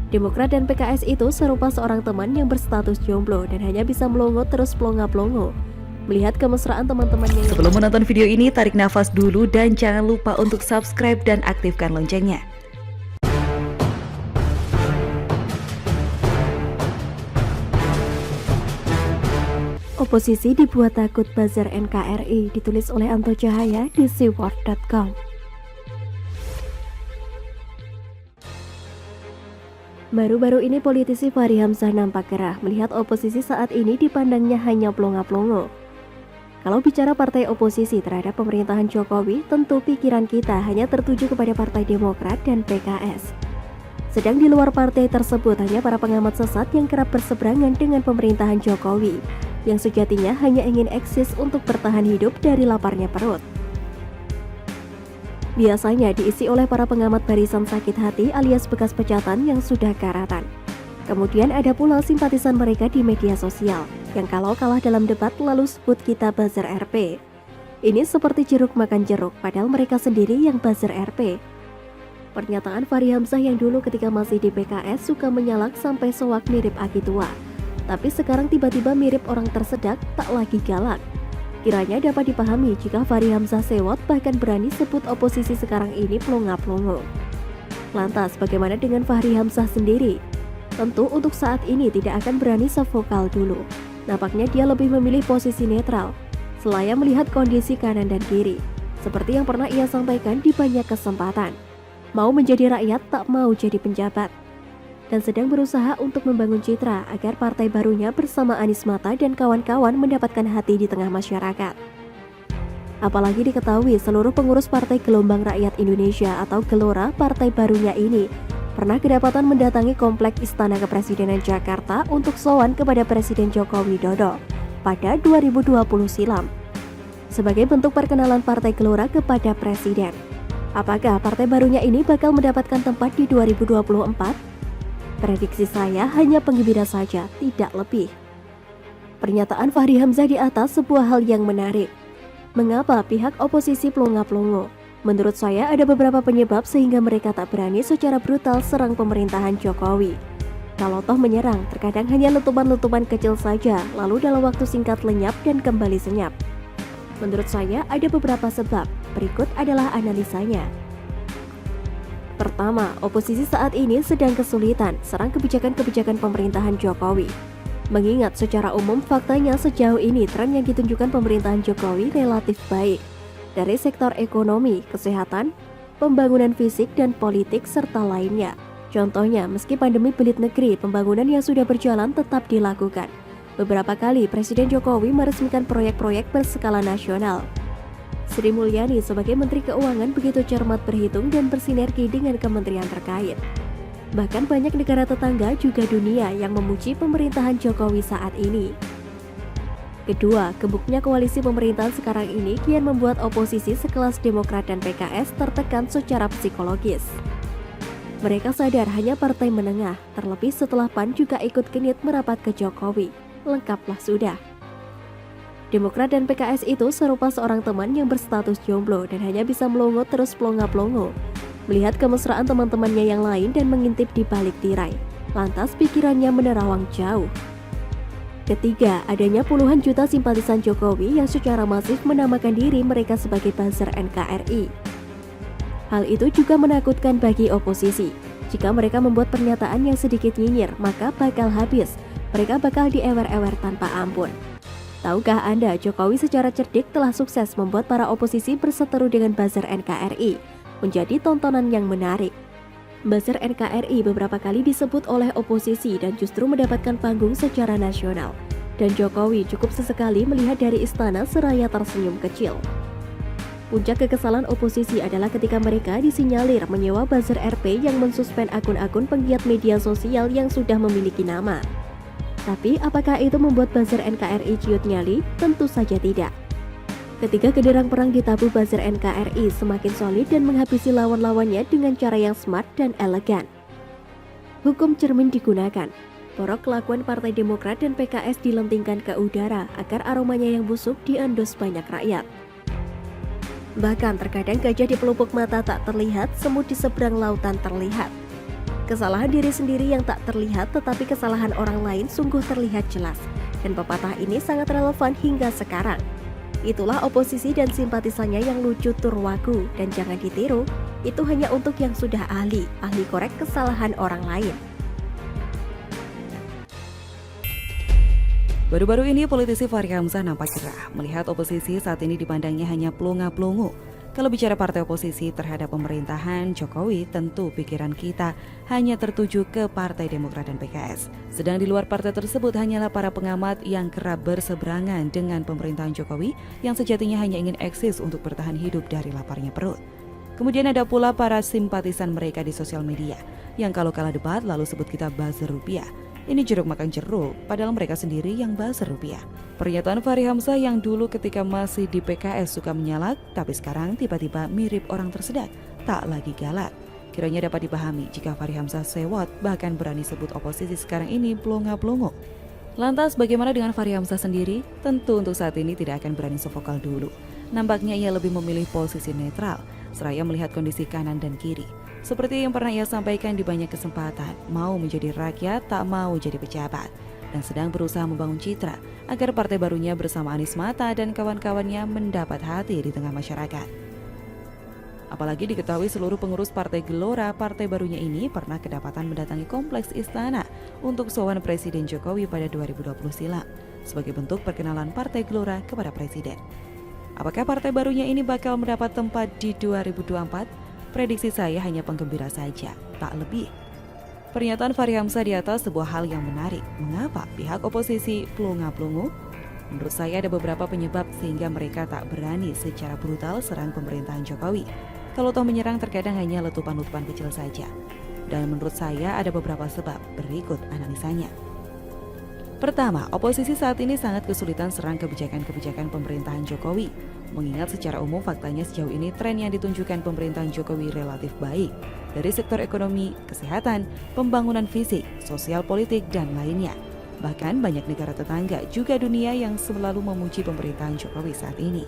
Demokrat dan PKS itu serupa seorang teman yang berstatus jomblo dan hanya bisa melongo terus pelongo-pelongo. Melihat kemesraan teman-temannya. Sebelum menonton video ini, tarik nafas dulu dan jangan lupa untuk subscribe dan aktifkan loncengnya. Oposisi dibuat takut buzzer NKRI, ditulis oleh Anto Cahaya di seaworld.com. Baru-baru ini politisi Fahri Hamzah nampak gerah melihat oposisi saat ini dipandangnya hanya plonga-plongo. Kalau bicara partai oposisi terhadap pemerintahan Jokowi, tentu pikiran kita hanya tertuju kepada Partai Demokrat dan PKS. Sedang di luar partai tersebut hanya para pengamat sesat yang kerap berseberangan dengan pemerintahan Jokowi, yang sejatinya hanya ingin eksis untuk bertahan hidup dari laparnya perut. Biasanya diisi oleh para pengamat barisan sakit hati alias bekas pecatan yang sudah karatan. Kemudian ada pula simpatisan mereka di media sosial, yang kalau kalah dalam debat lalu sebut kita buzzer RP. Ini seperti jeruk makan jeruk, padahal mereka sendiri yang buzzer RP. Pernyataan Fahri Hamzah yang dulu ketika masih di PKS suka menyalak sampai sewak mirip Aki tua. Tapi sekarang tiba-tiba mirip orang tersedak, tak lagi galak. Kiranya dapat dipahami jika Fahri Hamzah sewot bahkan berani sebut oposisi sekarang ini plonga-plongo. Lantas bagaimana dengan Fahri Hamzah sendiri? Tentu untuk saat ini tidak akan berani sevokal dulu. Nampaknya dia lebih memilih posisi netral, selaya melihat kondisi kanan dan kiri. Seperti yang pernah ia sampaikan di banyak kesempatan. Mau menjadi rakyat, tak mau jadi penjabat. Dan sedang berusaha untuk membangun citra agar partai barunya bersama Anies Mata dan kawan-kawan mendapatkan hati di tengah masyarakat. Apalagi diketahui seluruh pengurus Partai Gelombang Rakyat Indonesia atau Gelora partai barunya ini pernah kedapatan mendatangi komplek Istana Kepresidenan Jakarta untuk sowan kepada Presiden Joko Widodo pada 2020 silam. Sebagai bentuk perkenalan Partai Gelora kepada Presiden. Apakah partai barunya ini bakal mendapatkan tempat di 2024? Prediksi saya hanya penggembira saja, tidak lebih. Pernyataan Fahri Hamzah di atas sebuah hal yang menarik. Mengapa pihak oposisi plonga-plongo? Menurut saya ada beberapa penyebab sehingga mereka tak berani secara brutal serang pemerintahan Jokowi. Kalau toh menyerang, terkadang hanya letupan-letupan kecil saja, lalu dalam waktu singkat lenyap dan kembali senyap. Menurut saya ada beberapa sebab, berikut adalah analisanya. Pertama, oposisi saat ini sedang kesulitan serang kebijakan-kebijakan pemerintahan Jokowi. Mengingat secara umum faktanya sejauh ini tren yang ditunjukkan pemerintahan Jokowi relatif baik. Dari sektor ekonomi, kesehatan, pembangunan fisik dan politik serta lainnya. Contohnya, meski pandemi belit negeri, pembangunan yang sudah berjalan tetap dilakukan. Beberapa kali Presiden Jokowi meresmikan proyek-proyek berskala nasional. Sri Mulyani sebagai Menteri Keuangan begitu cermat berhitung dan bersinergi dengan kementerian terkait. Bahkan banyak negara tetangga juga dunia yang memuji pemerintahan Jokowi saat ini. Kedua, gebuknya koalisi pemerintahan sekarang ini kian membuat oposisi sekelas Demokrat dan PKS tertekan secara psikologis. Mereka sadar hanya partai menengah, terlebih setelah PAN juga ikut genit merapat ke Jokowi. Lengkaplah sudah. Demokrat dan PKS itu serupa seorang teman yang berstatus jomblo dan hanya bisa melongo terus pelonga-pelongo. Melihat kemesraan teman-temannya yang lain dan mengintip di balik tirai. Lantas pikirannya menerawang jauh. Ketiga, adanya puluhan juta simpatisan Jokowi yang secara masif menamakan diri mereka sebagai buzzer NKRI. Hal itu juga menakutkan bagi oposisi. Jika mereka membuat pernyataan yang sedikit nyinyir, maka bakal habis. Mereka bakal diewer-ewer tanpa ampun. Tahukah Anda, Jokowi secara cerdik telah sukses membuat para oposisi berseteru dengan buzzer NKRI, menjadi tontonan yang menarik. Buzzer NKRI beberapa kali disebut oleh oposisi dan justru mendapatkan panggung secara nasional. Dan Jokowi cukup sesekali melihat dari istana seraya tersenyum kecil. Puncak kekesalan oposisi adalah ketika mereka disinyalir menyewa buzzer RP yang mensuspend akun-akun penggiat media sosial yang sudah memiliki nama. Tapi apakah itu membuat buzzer NKRI ciut nyali? Tentu saja tidak. Ketika genderang perang ditabuh buzzer NKRI semakin solid dan menghabisi lawan-lawannya dengan cara yang smart dan elegan. Hukum cermin digunakan. Porok kelakuan Partai Demokrat dan PKS dilentingkan ke udara agar aromanya yang busuk diendus banyak rakyat. Bahkan terkadang gajah di pelupuk mata tak terlihat, semut di seberang lautan terlihat. Kesalahan diri sendiri yang tak terlihat tetapi kesalahan orang lain sungguh terlihat jelas. Dan pepatah ini sangat relevan hingga sekarang. Itulah oposisi dan simpatisannya yang lucu turwagu, dan jangan ditiru, itu hanya untuk yang sudah ahli korek kesalahan orang lain. Baru-baru ini politisi Fachri Hamzah nampak gerah melihat oposisi saat ini dipandangnya hanya pelongo-pelongo. Kalau bicara partai oposisi terhadap pemerintahan Jokowi, tentu pikiran kita hanya tertuju ke Partai Demokrat dan PKS. Sedang di luar partai tersebut hanyalah para pengamat yang kerap berseberangan dengan pemerintahan Jokowi yang sejatinya hanya ingin eksis untuk bertahan hidup dari laparnya perut. Kemudian ada pula para simpatisan mereka di sosial media yang kalau kalah debat lalu sebut kita buzzer rupiah. Ini jeruk makan jeruk, padahal mereka sendiri yang buzzer rupiah. Pernyataan Fachri Hamzah yang dulu ketika masih di PKS suka menyalak, tapi sekarang tiba-tiba mirip orang tersedak, tak lagi galak. Kiranya dapat dipahami jika Fachri Hamzah sewot, bahkan berani sebut oposisi sekarang ini pelongo-pelongo. Lantas bagaimana dengan Fachri Hamzah sendiri? Tentu untuk saat ini tidak akan berani sevokal dulu. Nampaknya ia lebih memilih posisi netral, seraya melihat kondisi kanan dan kiri. Seperti yang pernah ia sampaikan di banyak kesempatan, mau menjadi rakyat, tak mau jadi pejabat. Dan sedang berusaha membangun citra agar partai barunya bersama Anies Mata dan kawan-kawannya mendapat hati di tengah masyarakat. Apalagi diketahui seluruh pengurus Partai Gelora partai barunya ini pernah kedapatan mendatangi kompleks istana untuk sowan Presiden Jokowi pada 2020 silam sebagai bentuk perkenalan Partai Gelora kepada Presiden. Apakah partai barunya ini bakal mendapat tempat di 2024? Prediksi saya hanya penggembira saja, tak lebih. Pernyataan Fachri Hamzah di atas sebuah hal yang menarik. Mengapa pihak oposisi pelongo-pelongo? Menurut saya ada beberapa penyebab sehingga mereka tak berani secara brutal serang pemerintahan Jokowi. Kalau toh menyerang terkadang hanya letupan-letupan kecil saja. Dan menurut saya ada beberapa sebab, berikut analisanya. Pertama, oposisi saat ini sangat kesulitan serang kebijakan-kebijakan pemerintahan Jokowi. Mengingat secara umum faktanya sejauh ini tren yang ditunjukkan pemerintahan Jokowi relatif baik. Dari sektor ekonomi, kesehatan, pembangunan fisik, sosial politik, dan lainnya. Bahkan banyak negara tetangga juga dunia yang selalu memuji pemerintahan Jokowi saat ini.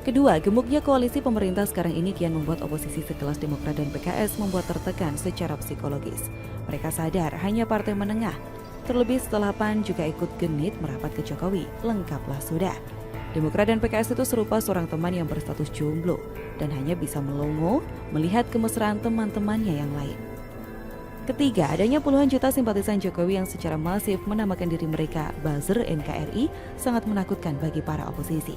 Kedua, gemuknya koalisi pemerintah sekarang ini kian membuat oposisi sekelas Demokrat dan PKS membuat tertekan secara psikologis. Mereka sadar hanya partai menengah. Terlebih setelah PAN juga ikut genit merapat ke Jokowi, lengkaplah sudah. Demokrat dan PKS itu serupa seorang teman yang berstatus jomblo dan hanya bisa melongo melihat kemesraan teman-temannya yang lain. Ketiga, adanya puluhan juta simpatisan Jokowi yang secara masif menamakan diri mereka buzzer NKRI sangat menakutkan bagi para oposisi.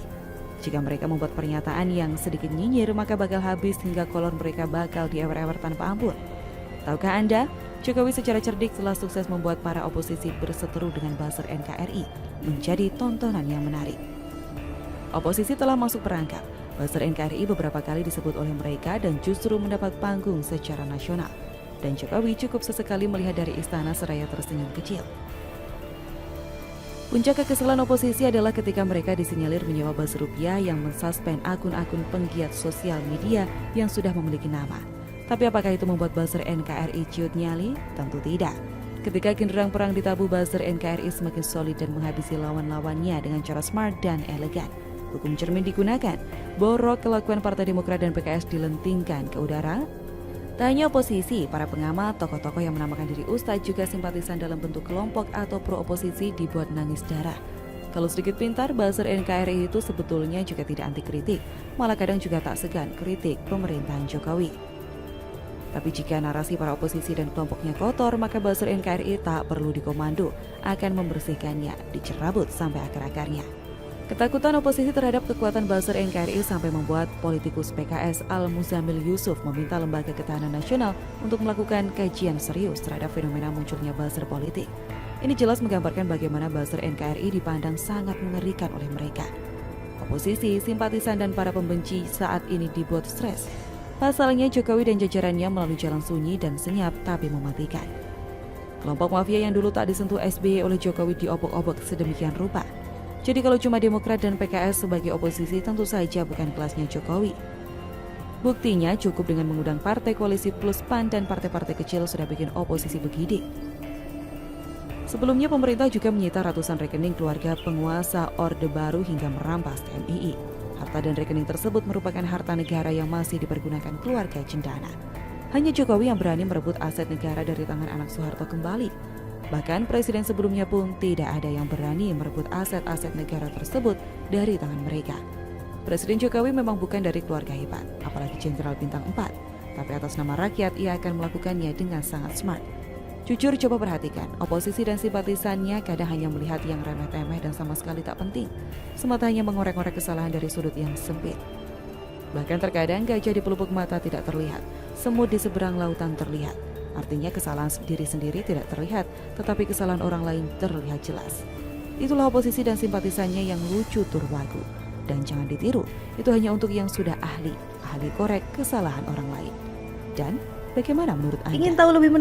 Jika mereka membuat pernyataan yang sedikit nyinyir, maka bakal habis hingga kolor mereka bakal diewer-ewer tanpa ampun. Tahukah Anda, Jokowi secara cerdik telah sukses membuat para oposisi berseteru dengan buzzer NKRI menjadi tontonan yang menarik. Oposisi telah masuk perangkap. Buzzer NKRI beberapa kali disebut oleh mereka dan justru mendapat panggung secara nasional. Dan Jokowi cukup sesekali melihat dari istana seraya tersenyum kecil. Puncak kekesalan oposisi adalah ketika mereka disinyalir menyewa buzzer rupiah yang mensuspend akun-akun penggiat sosial media yang sudah memiliki nama. Tapi apakah itu membuat buzzer NKRI ciut nyali? Tentu tidak. Ketika genderang perang ditabuh, buzzer NKRI semakin solid dan menghabisi lawan-lawannya dengan cara smart dan elegan. Hukum cermin digunakan, borok kelakuan Partai Demokrat dan PKS dilentingkan ke udara. Tak hanya oposisi, para pengamat, tokoh-tokoh yang menamakan diri ustadz juga simpatisan dalam bentuk kelompok atau pro-oposisi dibuat nangis darah. Kalau sedikit pintar, buzzer NKRI itu sebetulnya juga tidak anti kritik, malah kadang juga tak segan kritik pemerintahan Jokowi. Tapi jika narasi para oposisi dan kelompoknya kotor, maka buzzer NKRI tak perlu dikomando, akan membersihkannya, dicerabut sampai akar-akarnya. Ketakutan oposisi terhadap kekuatan buzzer NKRI sampai membuat politikus PKS Al-Muzamil Yusuf meminta Lembaga Ketahanan Nasional untuk melakukan kajian serius terhadap fenomena munculnya buzzer politik. Ini jelas menggambarkan bagaimana buzzer NKRI dipandang sangat mengerikan oleh mereka. Oposisi, simpatisan, dan para pembenci saat ini dibuat stres. Pasalnya Jokowi dan jajarannya melalui jalan sunyi dan senyap tapi mematikan. Kelompok mafia yang dulu tak disentuh SBY oleh Jokowi diobok-obok sedemikian rupa. Jadi kalau cuma Demokrat dan PKS sebagai oposisi tentu saja bukan kelasnya Jokowi. Buktinya cukup dengan mengundang partai koalisi plus PAN dan partai-partai kecil sudah bikin oposisi begidik. Sebelumnya pemerintah juga menyita ratusan rekening keluarga penguasa Orde Baru hingga merampas TMII. Harta dan rekening tersebut merupakan harta negara yang masih dipergunakan keluarga cendana. Hanya Jokowi yang berani merebut aset negara dari tangan anak Soeharto kembali. Bahkan presiden sebelumnya pun tidak ada yang berani merebut aset-aset negara tersebut dari tangan mereka. Presiden Jokowi memang bukan dari keluarga hebat, apalagi Jenderal Bintang 4. Tapi atas nama rakyat, ia akan melakukannya dengan sangat smart. Jujur coba perhatikan, oposisi dan simpatisannya kadang hanya melihat yang remeh-temeh dan sama sekali tak penting. Semata hanya mengorek-ngorek kesalahan dari sudut yang sempit. Bahkan terkadang gajah di pelupuk mata tidak terlihat, semut di seberang lautan terlihat. Artinya kesalahan diri sendiri tidak terlihat, tetapi kesalahan orang lain terlihat jelas. Itulah oposisi dan simpatisannya yang lucu turbagu. Dan jangan ditiru, itu hanya untuk yang sudah ahli korek kesalahan orang lain. Dan bagaimana menurut Anda? Ingin tahu lebih